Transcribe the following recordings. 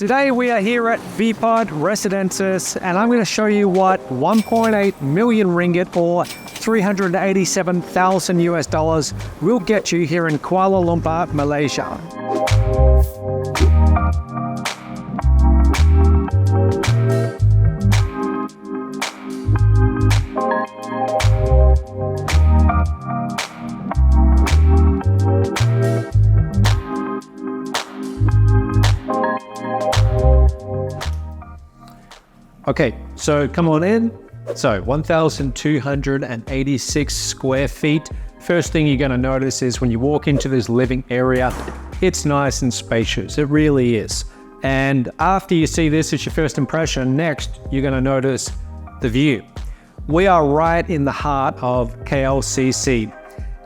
Today we are here at Vipod Residences and I'm going to show you what 1.8 million ringgit or 387,000 US dollars will get you here in Kuala Lumpur, Malaysia. Okay, so come on in. So 1,286 square feet. First thing you're going to notice is when you walk into this living area, it's nice and spacious. It really is. And after you see this as your first impression, next you're going to notice the view. We are right in the heart of KLCC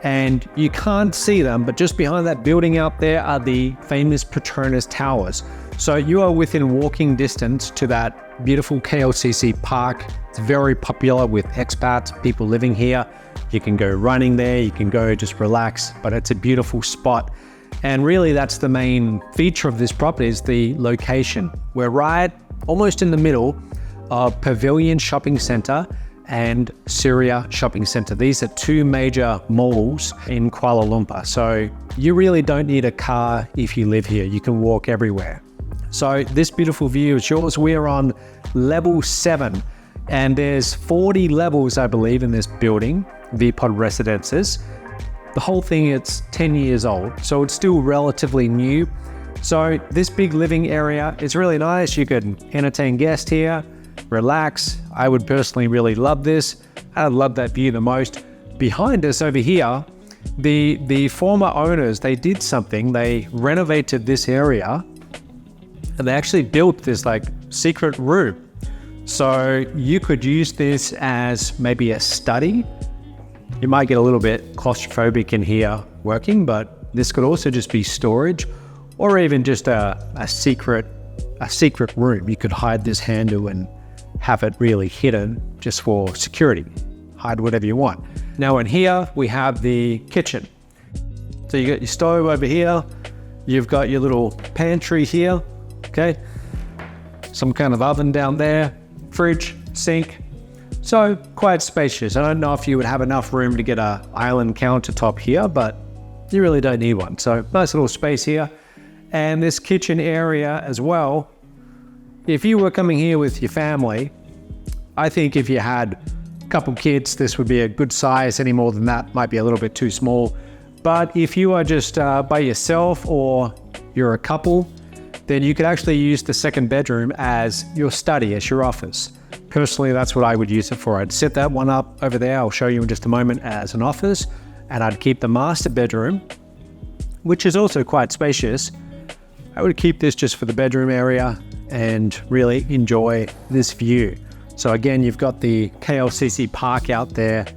and you can't see them, but just behind that building out there are the famous Petronas Towers. So you are within walking distance to that beautiful KLCC Park. It's very popular with expats, people living here. You can go running there, you can go just relax, but it's a beautiful spot. And really that's the main feature of this property is the location. We're right almost in the middle of Pavilion Shopping Centre and Syria Shopping Centre. These are two major malls in Kuala Lumpur. So you really don't need a car if you live here. You can walk everywhere. So this beautiful view is yours. We're on level 7 and there's 40 levels, I believe, in this building, Vipod Residences. The whole thing, it's 10 years old, so it's still relatively new. So this big living area is really nice. You can entertain guests here, relax. I would personally really love this. I love that view the most. Behind us over here, the former owners, they did something. They renovated this area and they actually built this like secret room. So you could use this as maybe a study. You might get a little bit claustrophobic in here working, but this could also just be storage or even just a secret room. You could hide this handle and have it really hidden just for security. Hide whatever you want. Now in here, we have the kitchen. So you got your stove over here. You've got your little pantry here. Okay, some kind of oven down there, fridge, sink. So quite spacious. I don't know if you would have enough room to get an island countertop here, but you really don't need one. So nice little space here. And this kitchen area as well. If you were coming here with your family, I think if you had a couple kids, this would be a good size. Any more than that might be a little bit too small. But if you are just by yourself or you're a couple, then you could actually use the second bedroom as your study, as your office. Personally, that's what I would use it for. I'd set that one up over there, I'll show you in just a moment, as an office, and I'd keep the master bedroom, which is also quite spacious. I would keep this just for the bedroom area and really enjoy this view. So again, you've got the KLCC Park out there,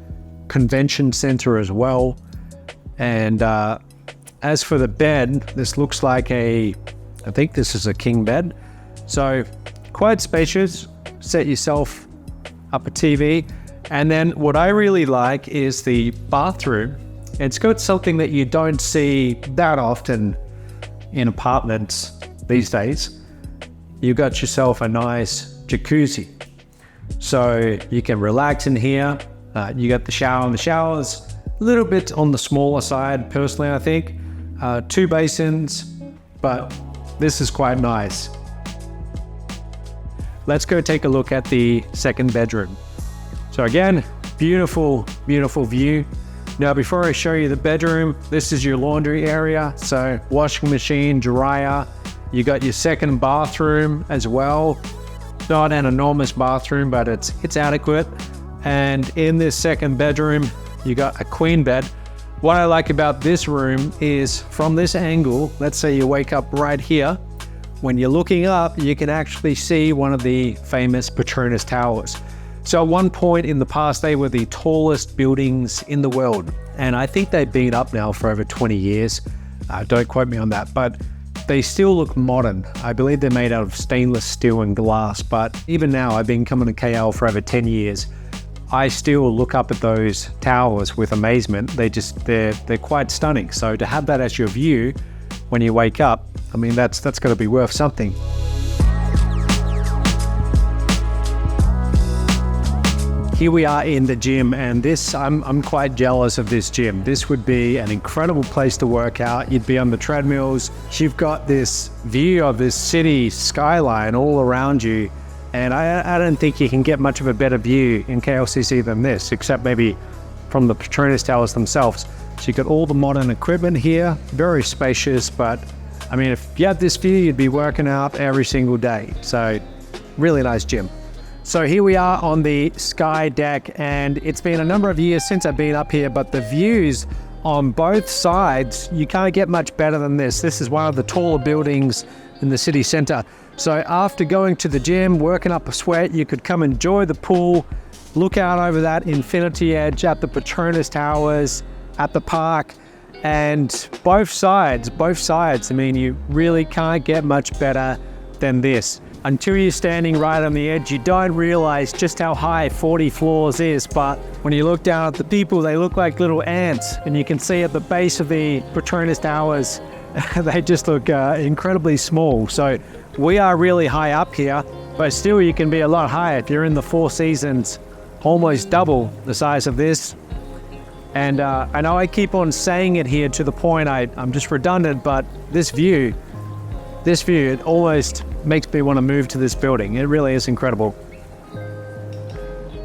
convention center as well. And as for the bed, this looks like I think this is a king bed. So quite spacious. Set yourself up a TV. And then what I really like is the bathroom. It's got something that you don't see that often in apartments these days. You've got yourself a nice jacuzzi. So you can relax in here. You got the shower, and the shower's a little bit on the smaller side, personally, I think. 2 basins, but this is quite nice. Let's go take a look at the second bedroom. So again, beautiful, beautiful view. Now, before I show you the bedroom, this is your laundry area. So washing machine, dryer. You got your second bathroom as well. Not an enormous bathroom, but it's adequate. And in this second bedroom, you got a queen bed. What I like about this room is from this angle, let's say you wake up right here, when you're looking up, you can actually see one of the famous Petronas Towers. So at one point in the past, they were the tallest buildings in the world. And I think they've been up now for over 20 years. Don't quote me on that, but they still look modern. I believe they're made out of stainless steel and glass, but even now, I've been coming to KL for over 10 years. I still look up at those towers with amazement. They're quite stunning. So to have that as your view when you wake up, I mean, that's got to be worth something. Here we are in the gym, and I'm quite jealous of this gym. This would be an incredible place to work out. You'd be on the treadmills. You've got this view of this city skyline all around you, and I don't think you can get much of a better view in KLCC than this, except maybe from the Petronas Towers themselves. So you've got all the modern equipment here, very spacious, but I mean, if you had this view, you'd be working out every single day. So really nice gym. So here we are on the sky deck, and it's been a number of years since I've been up here, but the views on both sides, you can't get much better than this. This is one of the taller buildings in the city center. So after going to the gym, working up a sweat, you could come enjoy the pool, look out over that infinity edge at the Petronas Towers, at the park, and both sides, I mean, you really can't get much better than this. Until you're standing right on the edge, you don't realize just how high 40 floors is, but when you look down at the people, they look like little ants, and you can see at the base of the Petronas Towers, they just look incredibly small. So we are really high up here, but still you can be a lot higher if you're in the Four Seasons, almost double the size of this. And I know I keep on saying it here to the point I'm just redundant, but this view, it almost makes me want to move to this building. It really is incredible.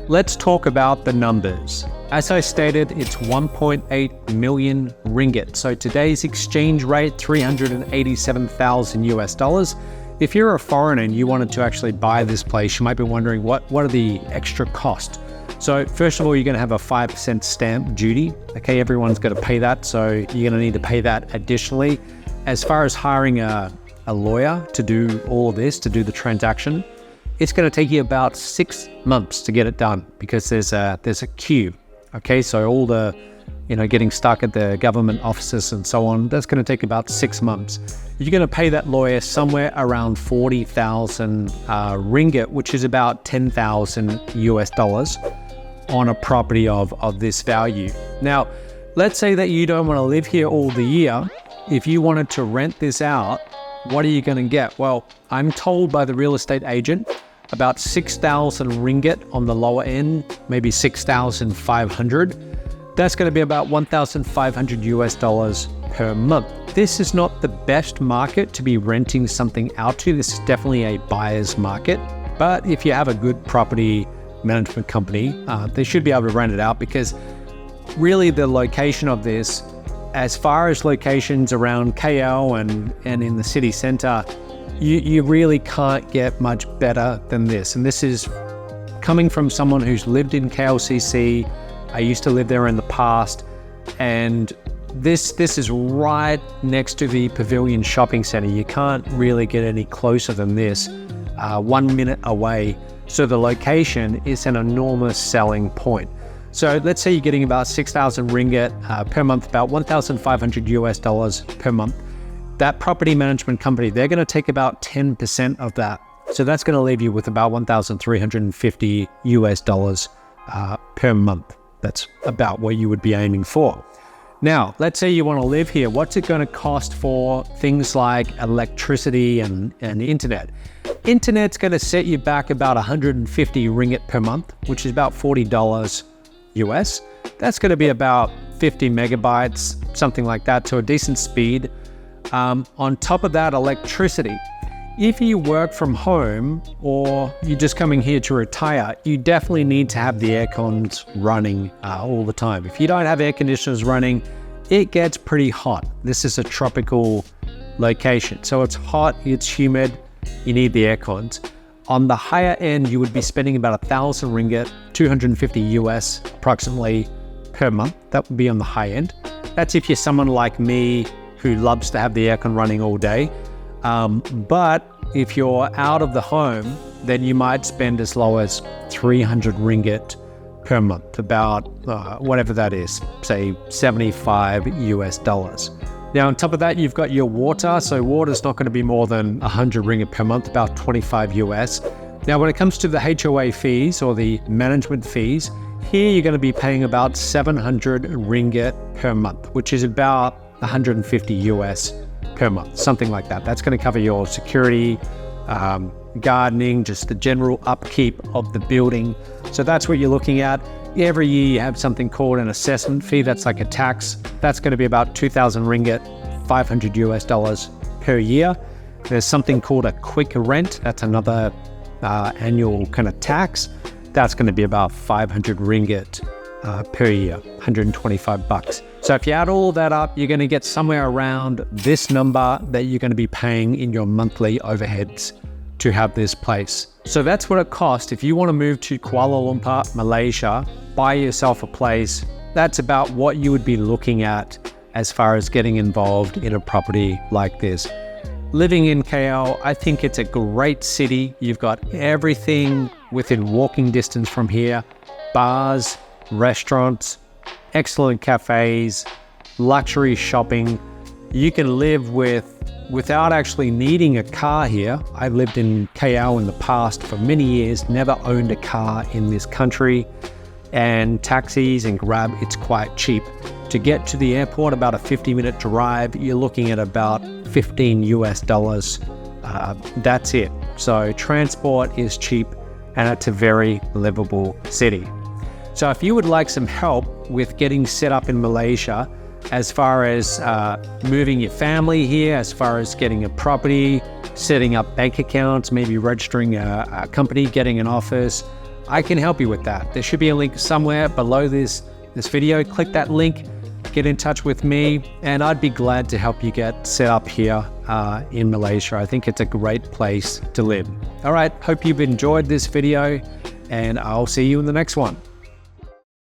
Let's talk about the numbers. As I stated, it's 1.8 million ringgit. So today's exchange rate, 387,000 US dollars. If you're a foreigner and you wanted to actually buy this place, you might be wondering what are the extra costs? So first of all, you're going to have a 5% stamp duty. Okay, everyone's going to pay that. So you're going to need to pay that additionally. As far as hiring a lawyer to do all of this, to do the transaction, it's going to take you about 6 months to get it done because there's a queue. Okay, so all the, getting stuck at the government offices and so on, that's going to take about 6 months. You're going to pay that lawyer somewhere around 40,000 ringgit, which is about 10,000 US dollars on a property of this value. Now, let's say that you don't want to live here all the year. If you wanted to rent this out, what are you going to get? Well, I'm told by the real estate agent about 6,000 ringgit on the lower end, maybe 6,500. That's going to be about 1,500 US dollars per month. This is not the best market to be renting something out to. This is definitely a buyer's market. But if you have a good property management company, they should be able to rent it out, because really the location of this, as far as locations around KL and in the city center, you really can't get much better than this. And this is coming from someone who's lived in KLCC. I used to live there in the past, and this is right next to the Pavilion shopping center. You can't really get any closer than this, 1 minute away. So the location is an enormous selling point. So let's say you're getting about 6,000 ringgit per month, about 1,500 US dollars per month. That property management company, they're going to take about 10% of that. So that's going to leave you with about 1,350 US dollars per month. That's about what you would be aiming for. Now, let's say you want to live here. What's it going to cost for things like electricity and internet? Internet's going to set you back about 150 ringgit per month, which is about $40 US. That's going to be about 50 megabytes, something like that, so a decent speed. On top of that, electricity. If you work from home or you're just coming here to retire, you definitely need to have the air cons running all the time. If you don't have air conditioners running, it gets pretty hot. This is a tropical location, so it's hot, it's humid, you need the air cons. On the higher end, you would be spending about 1,000 ringgit, 250 US approximately per month. That would be on the high end. That's if you're someone like me who loves to have the aircon running all day. But if you're out of the home, then you might spend as low as 300 ringgit per month, about whatever that is, say 75 US dollars. Now, on top of that, you've got your water. So water's not going to be more than 100 ringgit per month, about 25 US. Now, when it comes to the HOA fees or the management fees, here you're going to be paying about 700 ringgit per month, which is about 150 US per month, something like that. That's going to cover your security, gardening, just the general upkeep of the building. So that's what you're looking at. Every year you have something called an assessment fee. That's like a tax. That's going to be about 2,000 ringgit, $500 per year. There's something called a quick rent. That's another annual kind of tax. That's going to be about 500 ringgit per year, 125 bucks. So if you add all that up, you're going to get somewhere around this number that you're going to be paying in your monthly overheads to have this place. So that's what it costs. If you want to move to Kuala Lumpur, Malaysia, buy yourself a place, that's about what you would be looking at as far as getting involved in a property like this. Living in KL, I think it's a great city. You've got everything within walking distance from here. Bars, restaurants, excellent cafes, luxury shopping. You can live without actually needing a car here. I lived in KL in the past for many years, never owned a car in this country. And taxis and Grab, it's quite cheap. To get to the airport, about a 50-minute drive, you're looking at about $15. That's it. So transport is cheap and it's a very livable city. So if you would like some help with getting set up in Malaysia, as far as moving your family here, as far as getting a property, setting up bank accounts, maybe registering a company, getting an office, I can help you with that. There should be a link somewhere below this video. Click that link, get in touch with me, and I'd be glad to help you get set up here in Malaysia. I think it's a great place to live. All right, hope you've enjoyed this video, and I'll see you in the next one.